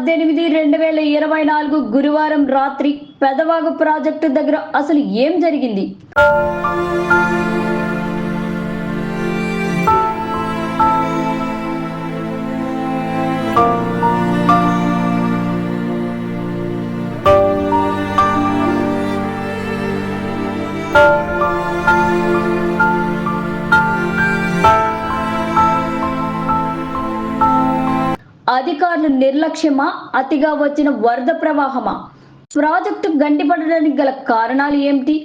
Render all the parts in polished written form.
July 18, 2024 గురువారం రాత్రి Pedavagu project దగ్గర అసలు ఏం జరిగింది? అధికారుల నిర్లక్ష్యమా, అతిగా వచ్చిన వరద ప్రవాహమా? ప్రాజెక్టు గండిపడడానికి గల కారణాలు ఏమిటి?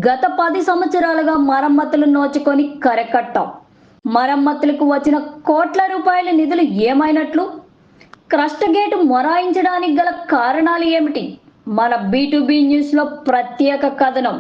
గత 10 సంవత్సరాలుగా మరమ్మతులు నోచుకొని కరకట్టాం. మరమ్మతులకు వచ్చిన కోట్ల రూపాయల నిధులు ఏమైనట్లు? క్రస్ట్ గేటు మొరాయించడానికి గల కారణాలు ఏమిటి? మన B2B న్యూస్ లో ప్రత్యేక కథనం.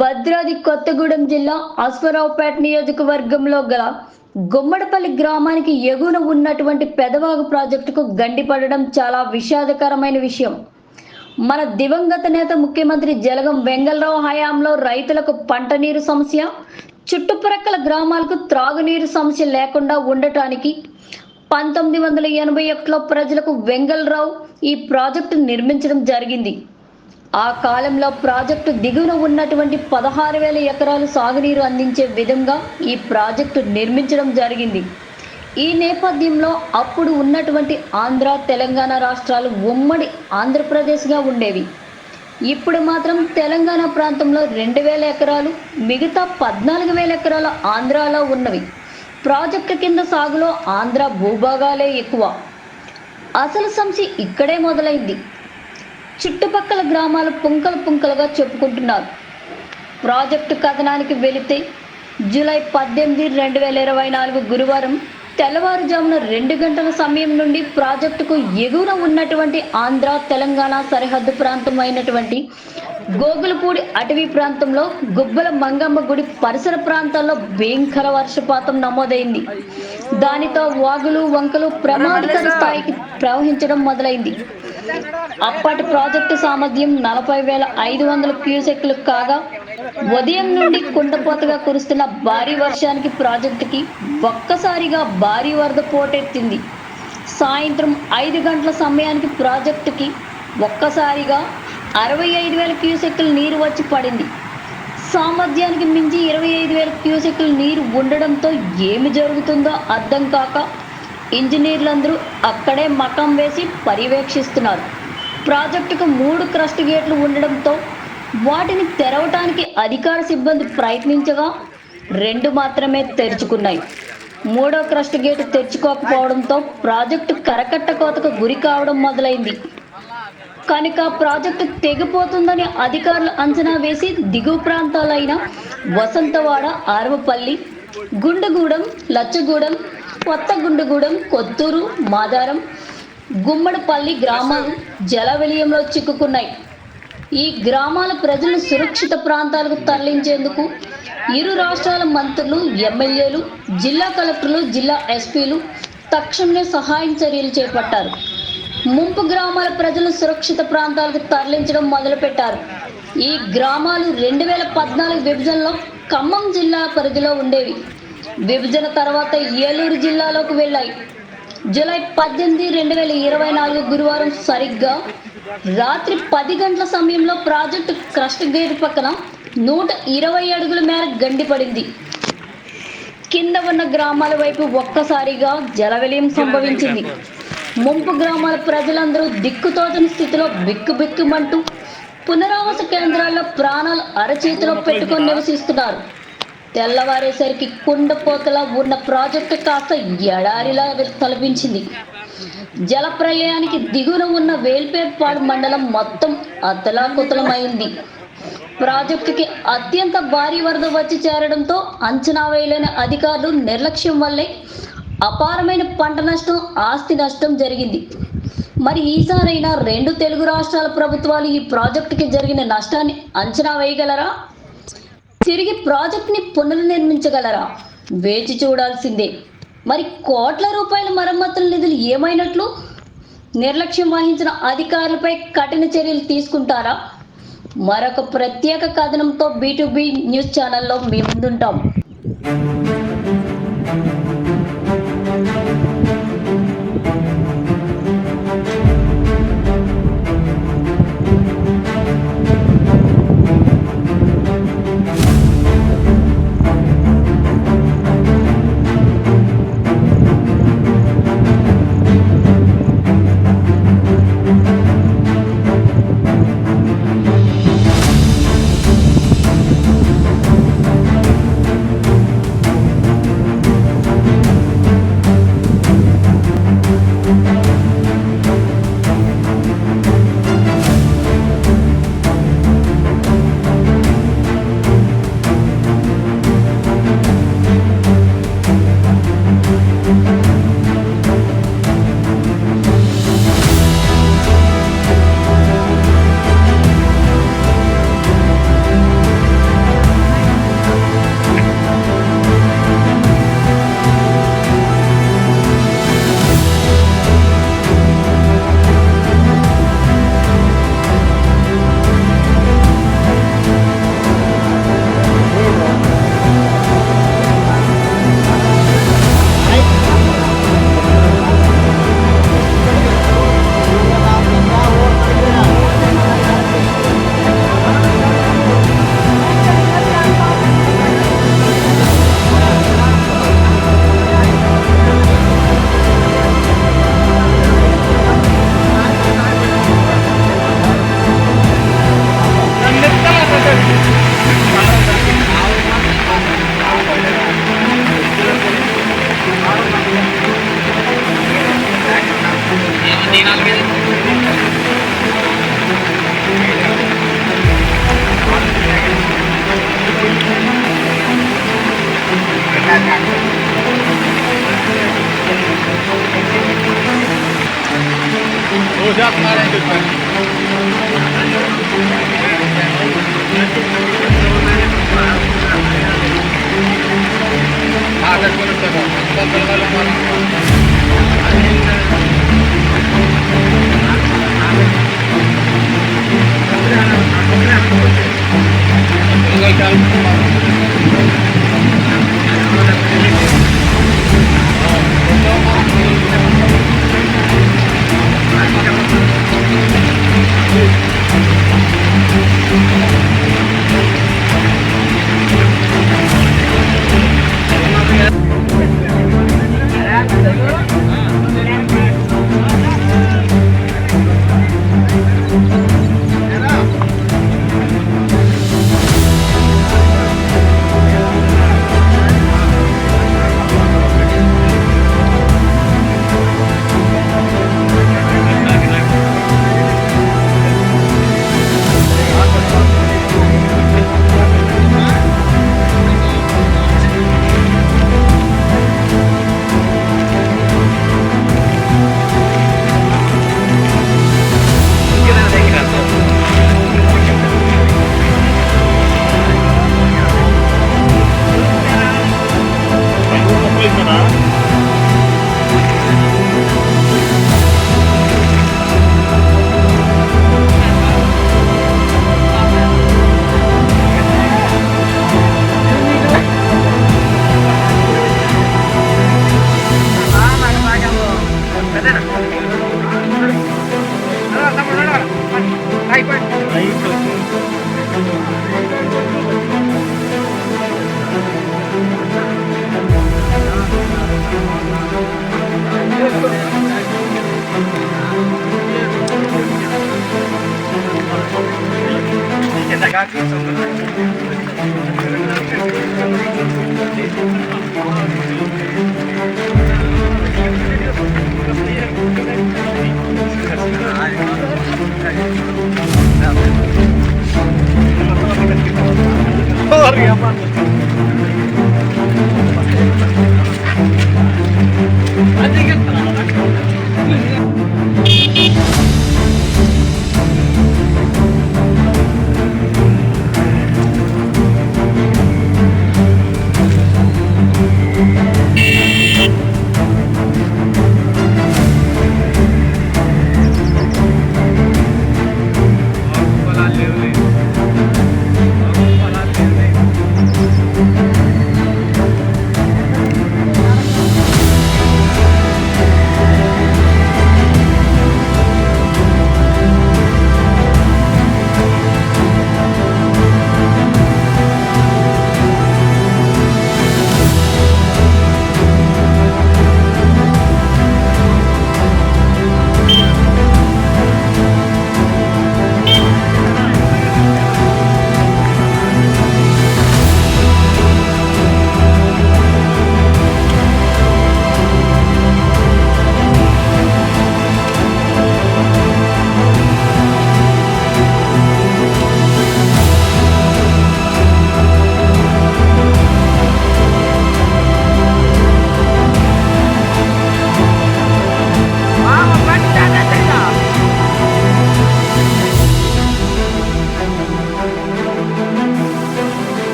భద్రాద్రి కొత్తగూడెం జిల్లా అశ్వారావుపేట నియోజకవర్గంలో గల గుమ్మడిపల్లి గ్రామానికి ఎగువన ఉన్నటువంటి పెదవాగు ప్రాజెక్టుకు గండిపడడం చాలా విషాదకరమైన విషయం. మన దివంగత నేత ముఖ్యమంత్రి జలగం వెంగళరావు హయాంలో రైతులకు పంట నీరు సమస్య, చుట్టుప్రక్కల గ్రామాలకు త్రాగునీరు సమస్య లేకుండా ఉండటానికి 1981లో ప్రజలకు వెంగళరావు ఈ ప్రాజెక్టు నిర్మించడం జరిగింది. ఆ కాలంలో ప్రాజెక్టు దిగువన ఉన్నటువంటి 16,000 ఎకరాలు సాగునీరు అందించే విధంగా ఈ ప్రాజెక్టు నిర్మించడం జరిగింది. ఈ నేపథ్యంలో అప్పుడు ఉన్నటువంటి ఆంధ్ర, తెలంగాణ రాష్ట్రాలు ఉమ్మడి ఆంధ్రప్రదేశ్గా ఉండేవి. ఇప్పుడు మాత్రం తెలంగాణ ప్రాంతంలో 2,000 ఎకరాలు, మిగతా 14,000 ఎకరాల ఆంధ్రాలో ఉన్నవి. ప్రాజెక్టు కింద సాగులో ఆంధ్ర భూభాగాలే ఎక్కువ. అసలు సమస్య ఇక్కడే మొదలైంది. చుట్టుపక్కల గ్రామాలు పుంకలుగా చెప్పుకుంటున్నారు. ప్రాజెక్టు కథనానికి వెళితే జూలై 18, 2024 గురువారం తెల్లవారుజామున 2 గంటల సమయం నుండి ప్రాజెక్టుకు ఎగువన ఉన్నటువంటి ఆంధ్ర, తెలంగాణ సరిహద్దు ప్రాంతం అయినటువంటి గోగులపూడి అటవీ ప్రాంతంలో గుబ్బల మంగమ్మ గుడి పరిసర ప్రాంతాల్లో భయంకర వర్షపాతం నమోదైంది. దానితో వాగులు, వంకలు ప్రమాదకర స్థాయికి ప్రవహించడం మొదలైంది. అప్పటి ప్రాజెక్టు సామర్థ్యం 40,500 క్యూసెక్లు కాగా ఉదయం నుండి కుండపోతగా కురుస్తున్న భారీ వర్షానికి ప్రాజెక్టుకి ఒక్కసారిగా భారీ వరద పోటెత్తింది. సాయంత్రం 5 గంటల సమయానికి ప్రాజెక్టుకి ఒక్కసారిగా 65,000 క్యూసెక్ల నీరు వచ్చి పడింది. సామర్థ్యానికి మించి 25,000 క్యూసెక్ల నీరు ఉండడంతో ఏమి జరుగుతుందో అర్థం కాక ఇంజనీర్లందరూ అక్కడే మకాం వేసి పర్యవేక్షిస్తున్నారు. ప్రాజెక్టుకు 3 క్రస్ట్ గేట్లు ఉండడంతో వాటిని తెరవటానికి అధికార సిబ్బంది ప్రయత్నించగా 2 మాత్రమే తెరుచుకున్నాయి. 3వ క్రస్ట్ గేటు తెరుచుకోకపోవడంతో ప్రాజెక్టు కరకట్ట కోతకు గురి కావడం మొదలైంది. కనుక ప్రాజెక్టు తెగిపోతుందని అధికారులు అంచనా వేసి దిగువ ప్రాంతాలైన వసంతవాడ, ఆర్వపల్లి, గుండుగూడెం, లచ్చగూడెం, కొత్త గుండుగూడెం, కొత్తూరు, మాదారం, గుమ్మడిపల్లి గ్రామాలు జల విలయంలో చిక్కుకున్నాయి. ఈ గ్రామాల ప్రజలను సురక్షిత ప్రాంతాలకు తరలించేందుకు ఇరు రాష్ట్రాల మంత్రులు, ఎమ్మెల్యేలు, జిల్లా కలెక్టర్లు, జిల్లా ఎస్పీలు తక్షణమే సహాయం చర్యలు చేపట్టారు. ముంపు గ్రామాల ప్రజలను సురక్షిత ప్రాంతాలకు తరలించడం మొదలుపెట్టారు. ఈ గ్రామాలు 2014 విభజనలో ఖమ్మం జిల్లా పరిధిలో ఉండేవి. విభజన తర్వాత ఏలూరు జిల్లాలోకి వెళ్ళాయి. జూలై 18, 2024 గురువారం సరిగ్గా రాత్రి 10 గంటల సమయంలో ప్రాజెక్టు క్రస్ట్ గేట్ పక్కన 120 అడుగుల మేర గండిపడింది. కింద ఉన్న గ్రామాల వైపు ఒక్కసారిగా జలవిలయం సంభవించింది. ముంపు గ్రామాల ప్రజలందరూ దిక్కుతోచని స్థితిలో బిక్కుబిక్కుమంటూ పునరావాస కేంద్రాల్లో ప్రాణాలు అరచేతిలో పెట్టుకొని నివసిస్తున్నారు. తెల్లవారేసరికి కుండపోతలా ఉన్న ప్రాజెక్టు కాస్త ఎడారిలా తలపించింది. జలప్రలయానికి దిగువన ఉన్న వేల్పేట్పాడు మండలం మొత్తం అతలాకుతలమైంది. ప్రాజెక్టుకి అత్యంత భారీ వరద వచ్చి చేరడంతో అంచనా వేయలేని అధికారులు నిర్లక్ష్యం వల్లే అపారమైన పంట నష్టం, ఆస్తి నష్టం జరిగింది. మరి ఈసారైనా 2 తెలుగు రాష్ట్రాల ప్రభుత్వాలు ఈ ప్రాజెక్టుకి జరిగిన నష్టాన్ని అంచనా వేయగలరా? తిరిగి ప్రాజెక్టుని పునర్నిర్మించగలరా? వేచి చూడాల్సిందే. మరి కోట్ల రూపాయల మరమ్మతుల నిధులు ఏమైనట్లు? నిర్లక్ష్యం వహించిన అధికారులపై కఠిన చర్యలు తీసుకుంటారా? మరొక ప్రత్యేక కథనంతో B2B న్యూస్ ఛానల్లో మీ ముందుంటాం.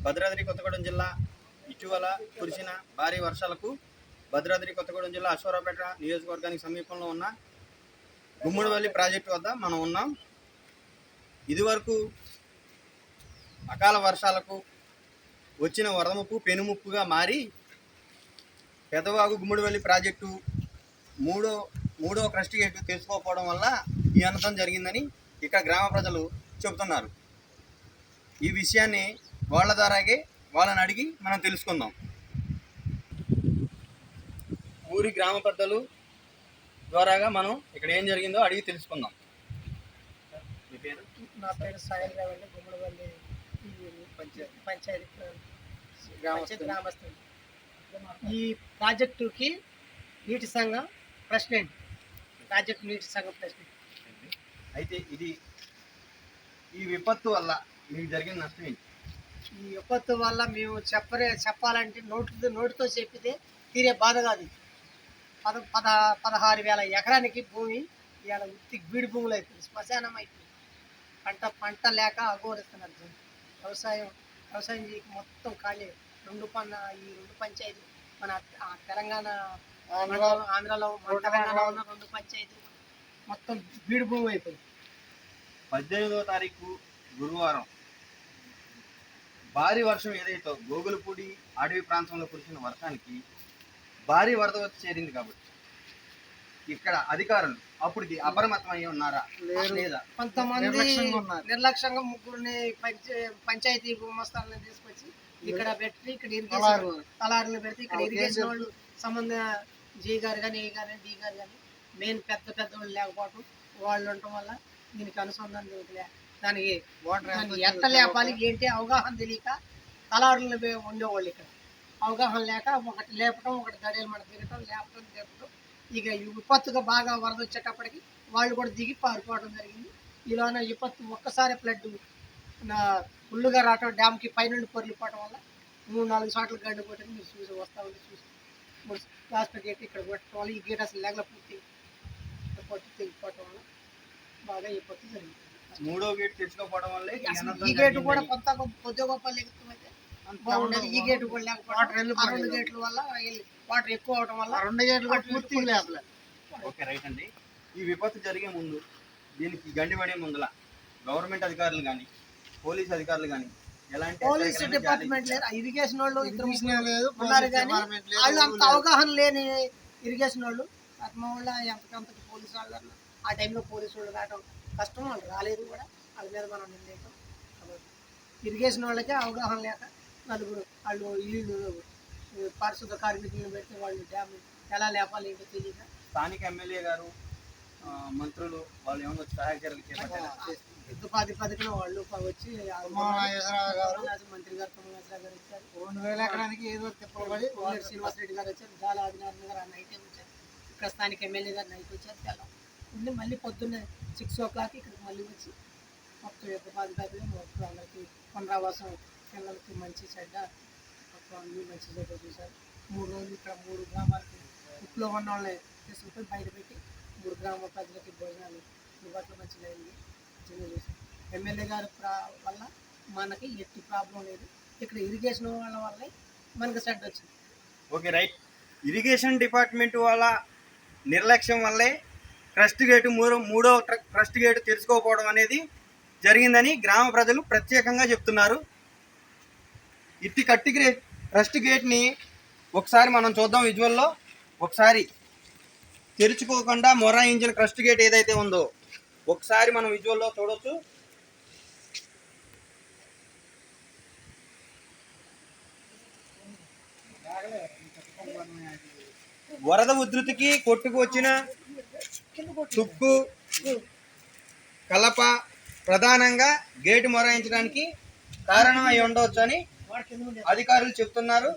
భద్రాద్రి కొత్తగూడెం జిల్లా ఇటీవల కురిసిన భారీ వర్షాలకు భద్రాద్రి కొత్తగూడెం జిల్లా అశ్వారావుపేట నియోజకవర్గానికి సమీపంలో ఉన్న గుమ్మడివల్లి ప్రాజెక్టు వద్ద మనం ఉన్నాం. ఇదివరకు అకాల వర్షాలకు వచ్చిన వరదముప్పు పెనుముప్పుగా మారి పెదవాగు గుమ్మడివల్లి ప్రాజెక్టు మూడో క్రస్ట్ గేటు తెచ్చుకోకపోవడం వల్ల ఈ అనర్థం జరిగిందని ఇక్కడ గ్రామ ప్రజలు చెబుతున్నారు. ఈ విషయాన్ని వాళ్ళ ద్వారాగే వాళ్ళని అడిగి మనం తెలుసుకుందాం. ఊరి గ్రామ పెద్దలు ద్వారాగా మనం ఇక్కడ ఏం జరిగిందో అడిగి తెలుసుకుందాం. మీ పేరు? నా పేరు సాయిల్ రావు అండి. గుమ్మడివల్లి పంచాయతీ గ్రామస్తులు. ఈ ప్రాజెక్టుకి నీటి సంఘం ప్రెసిడెంట్, ప్రాజెక్టు నీటి సంఘం ప్రెసిడెంట్. అయితే ఈ విపత్తు వల్ల మీకు జరిగిన నష్టం ఏంటి? ఈ విపత్తు వల్ల మేము చెప్పాలంటే నోటితో చెప్పితే తీరే బాధ కాదు. 16,000 ఎకరానికి భూమి ఇవాళ ఉత్తి బీడి భూములు అయిపోయింది, శ్మశానం అయిపోయింది. పంట లేక అఘోరిస్తున్నారు. వ్యవసాయం చేయక మొత్తం ఖాళీ. ఈ రెండు పంచాయతీలు మన తెలంగాణ ఆంధ్రలో తెలంగాణలో ఉన్న 2 పంచాయతీలు మొత్తం బీడి భూమి అయిపోయింది. 18వ తారీఖు గురువారం భారీ వర్షం ఏదైతే గోగులపూడి అడవి ప్రాంతంలో కురిసిన వర్షానికి భారీ వరద వచ్చి చేరింది. కాబట్టి ఇక్కడ అధికారులు అప్పటికి అప్రమత్తమై ఉన్నారా లేదా? కొంతమంది నిర్లక్ష్యంగా ముగ్గురిని పంచాయతీ గుమస్తాలను తీసుకొచ్చి ఇక్కడ పెట్టి ఇక్కడ తలారులు పెడితే ఇక్కడ ఇరిగేషన్ వాళ్ళు సంబంధ జీ గారు కానీ ఏ గారు డి గారు కానీ మెయిన్ పెద్ద వాళ్ళు లేకపోవడం, వాళ్ళు ఉండటం వల్ల దీనికి అనుసంధానం జరుగుతుంది. దానికి ఎట్ట లేపాలి ఏంటి అవగాహన తెలియక తలారులు ఉండేవాళ్ళు ఇక్కడ. అవగాహన లేక ఒకటి లేపటం, ఒకటి గడియలు మన దిగటం, లేపటం. ఇక ఈ విపత్తుగా బాగా వరద వచ్చేటప్పటికి వాళ్ళు కూడా దిగి పారిపోవడం జరిగింది. ఈలోన విపత్తు ఒక్కసారి ఫ్లడ్ నా ఫుల్లుగా రావటం, డ్యామ్కి పైనుండి పొర్లిపోవటం వల్ల 3-4 చోట్ల గడ్డ కొట్టింది. మీరు చూసి వస్తూ ఉండి చూసి లాస్ట్ గేట్ ఇక్కడ కొట్టడం వల్ల ఈ గేట్ అసలు లేగల పూర్తి పట్టు తెగిపోవటం వల్ల బాగా విపత్తు జరిగింది. మూడో గేట్ తెచ్చుకోకపోవడం వల్లే ఈ అనర్థం ఈ గేటు కూడా జరిగిందని. కొంత కొద్ది గొప్ప లెక్కమైతే బాగుండేది. ఈ గేటు కూడా లేకపోవడం, ఆ 2 గేట్ల వల్ల వాటర్ ఎక్కువ అవడం వల్ల 2 గేట్లు పూర్తిగా లేపలేదు. ఓకే రైట్ అండి. ఈ విపత్తు జరిగే ముందు, దీనికి గండిపడే ముందులా గవర్నమెంట్ అధికారులు కానీ, పోలీస్ అధికారులు కానీ ఎలాంటి పోలీస్ హెచ్చరికలను జారీ డిపార్ట్మెంట్ లేదు, ఇరిగేషన్ వాళ్ళు ఇద్దరు ఉన్నారు కానీ వాళ్ళు అంత అవగాహన లేని ఇరిగేషన్ వాళ్ళు మా వాళ్ళ ఎంతకంతకి పోలీసు వాళ్ళు ఆ టైంలో పోలీసు వాళ్ళు రావడం కష్టం, వాళ్ళు రాలేదు కూడా. వాళ్ళ మీద మనం నిందేయటం కాబట్టి ఇరిగేషన్ వాళ్ళకే అవగాహన లేక నలుగురు వాళ్ళు ఇల్లు పారిశుద్ధ కార్మికులను పెడితే వాళ్ళు డ్యామ్ ఎలా లేపాలి ఏంటో తెలియక స్థానిక ఎమ్మెల్యే గారు, మంత్రులు వాళ్ళు ఏమైనా వచ్చి సహాయ చర్యలు చేపట్టారా? యుద్ధ ప్రాతిపదికన వాళ్ళు వచ్చి మంత్రి గారు తుమ్మనాథరావు గారు వచ్చారు. 2000 ఎకరానికి ఏదో తిప్పబడి శ్రీనివాసరెడ్డి గారు వచ్చారు. జాల ఆదినారాయణ గారు నైట్ వచ్చారు. ఇక్కడ స్థానిక ఎమ్మెల్యే గారు నైట్ వచ్చారు. తెల్లం ఉండి మళ్ళీ పొద్దున్నే 6 o'clock ఇక్కడికి మళ్ళీ వచ్చి మొత్తం యుద్ధ ప్రాతిపదికన మొత్తం అందరికీ పునరావాసం, పిల్లలకి మంచి చెడ్డ మొత్తం అన్ని మంచి చెడ్డ చూశారు. 3 రోజులు ఇక్కడ 3 గ్రామాలకి ఇంట్లో ఉన్న వాళ్ళని తీసుకుపోయి బయట పెట్టి 3 గ్రామ ప్రజలకి భోజనాలు అందుబాటులో మంచిగా అయింది. ఎమ్మెల్యే గారి వల్ల మనకి ఎట్టి ప్రాబ్లం లేదు. ఇక్కడ ఇరిగేషన్ వాళ్ళ వల్లే మనకి సెట్ వచ్చింది. Okay right. ఇరిగేషన్ డిపార్ట్మెంట్ వాళ్ళ నిర్లక్ష్యం వల్లే క్రస్ట్ గేటు మూడో క్రస్ట్ గేటు తెరుచుకోకపోవడం అనేది జరిగిందని గ్రామ ప్రజలు ప్రత్యేకంగా చెప్తున్నారు. ఇట్టి క్రస్ట్ గేట్ని ఒకసారి మనం చూద్దాం విజువల్లో. ఒకసారి తెరుచుకోకుండా మొరాయించిన క్రస్ట్ గేట్ ఏదైతే ఉందో ఒకసారి మనం విజువల్లో చూడొచ్చు. వరద ఉధృతికి కొట్టుకు వచ్చిన తుక్కు, కలప ప్రధానంగా గేటు మొరాయించడానికి కారణం అయి ఉండవచ్చు అని అధికారులు చెప్తున్నారు.